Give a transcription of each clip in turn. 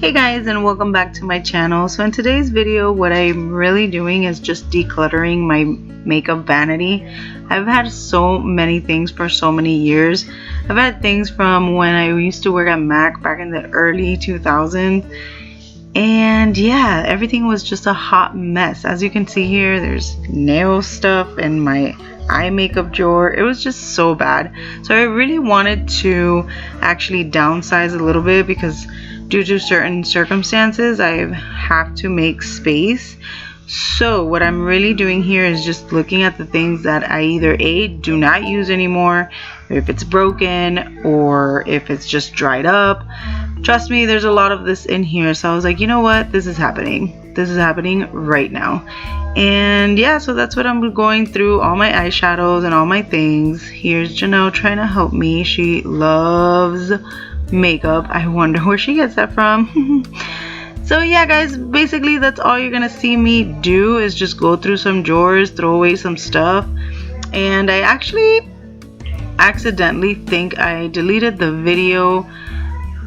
Hey guys, and welcome back to my channel. So in today's video, what I'm really doing is just decluttering my makeup vanity. I've had so many things for so many years. I've had things from when I used to work at MAC back in the early 2000s, and yeah, everything was just a hot mess. As you can see here, there's nail stuff in my eye makeup drawer. It was just so bad. So I really wanted to actually downsize a little bit because due to certain circumstances, I have to make space. So what I'm really doing here is just looking at the things that I either do not use anymore, or if it's broken, or if it's just dried up. Trust me, there's a lot of this in here. So I was like, you know what? This is happening. This is happening right now. And yeah, so that's what I'm going through, all my eyeshadows and all my things. Here's Janelle trying to help me. She loves makeup. I wonder where she gets that from. So yeah guys, basically that's all you're gonna see me do is just go through some drawers, throw away some stuff. And I actually accidentally think I deleted the video,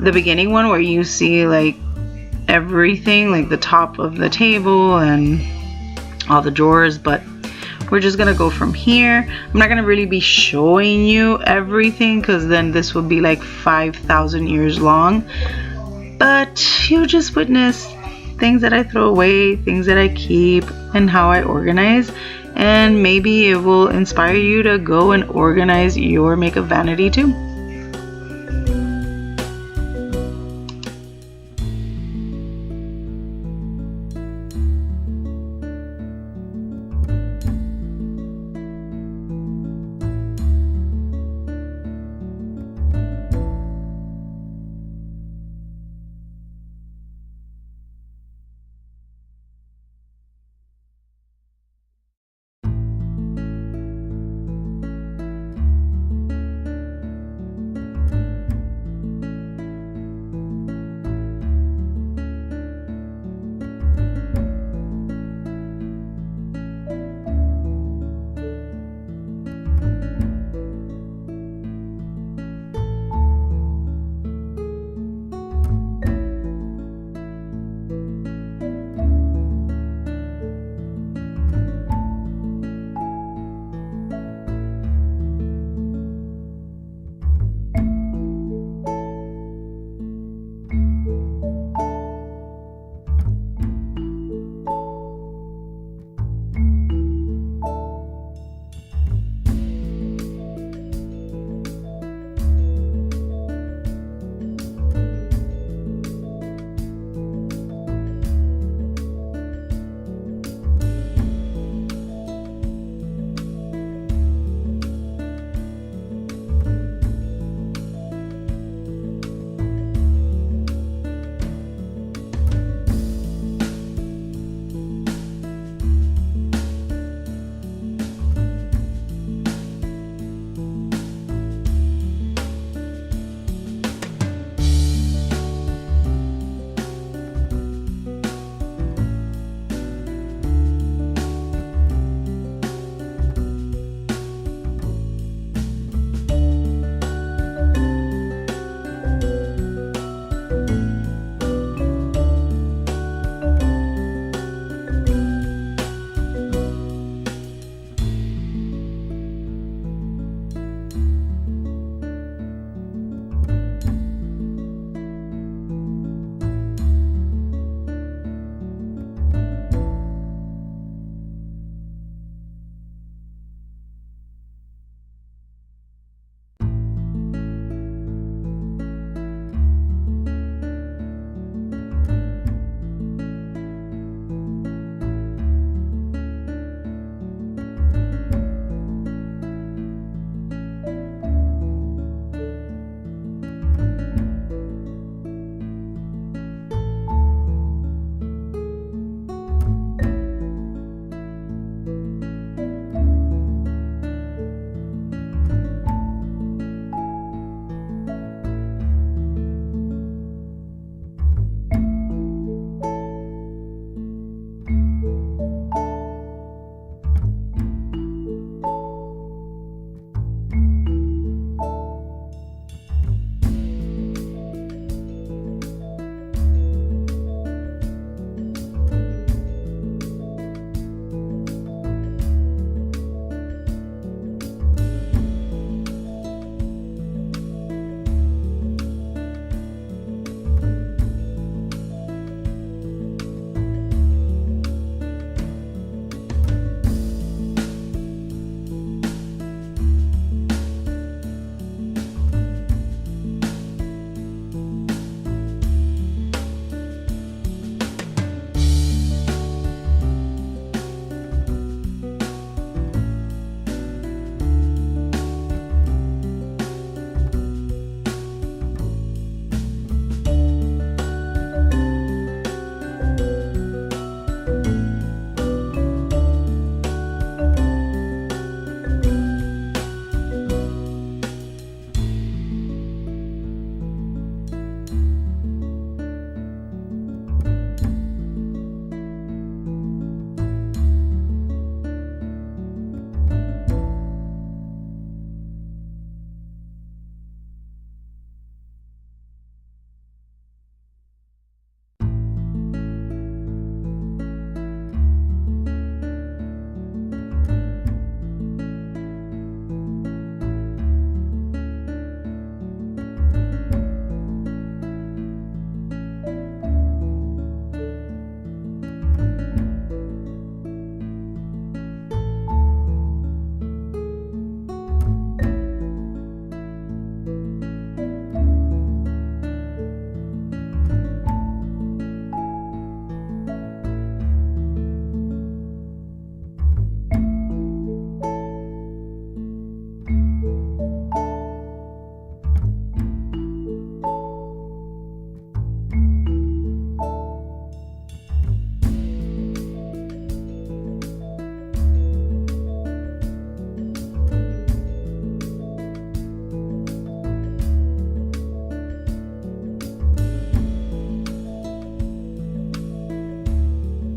the beginning one where you see like everything, like the top of the table and all the drawers, but we're just gonna go from here. I'm not gonna really be showing you everything because then this will be like 5,000 years long, but you just witness things that I throw away, things that I keep, and how I organize, and maybe it will inspire you to go and organize your makeup vanity too.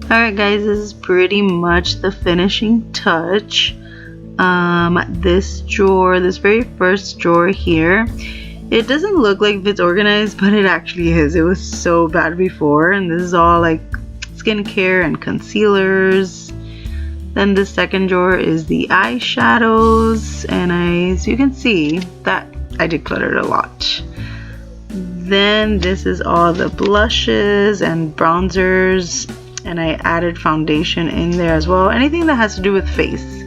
Alright guys, this is pretty much the finishing touch. This drawer, this very first drawer here, it doesn't look like it's organized, but it actually is. It was so bad before, and this is all like skincare and concealers. Then the second drawer is the eyeshadows, and as you can see that I decluttered a lot. Then this is all the blushes and bronzers, and I added foundation in there as well. Anything that has to do with face.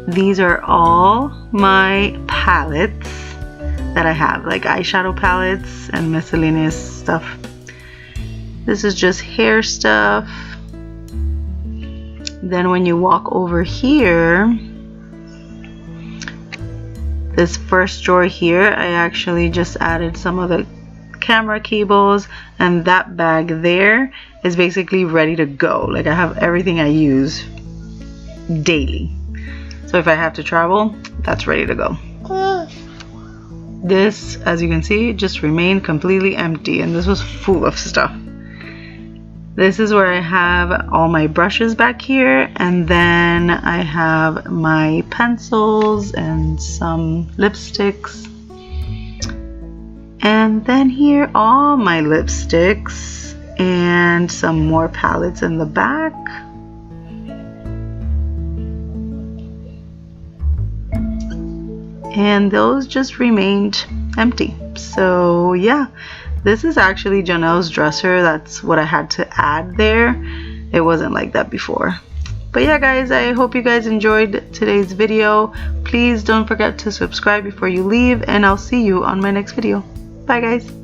These are all my palettes that I have, like eyeshadow palettes and miscellaneous stuff. This is just hair stuff. Then when you walk over here, this first drawer here, I actually just added some of the camera cables, and that bag there is basically ready to go. Like I have everything I use daily. So if I have to travel, that's ready to go. This, as you can see, just remained completely empty, and this was full of stuff. This is where I have all my brushes back here, and then I have my pencils and some lipsticks. And then here, all my lipsticks and some more palettes in the back. And those just remained empty. So yeah, this is actually Janelle's dresser. That's what I had to add there. It wasn't like that before. But yeah guys, I hope you guys enjoyed today's video. Please don't forget to subscribe before you leave, and I'll see you on my next video. Bye guys.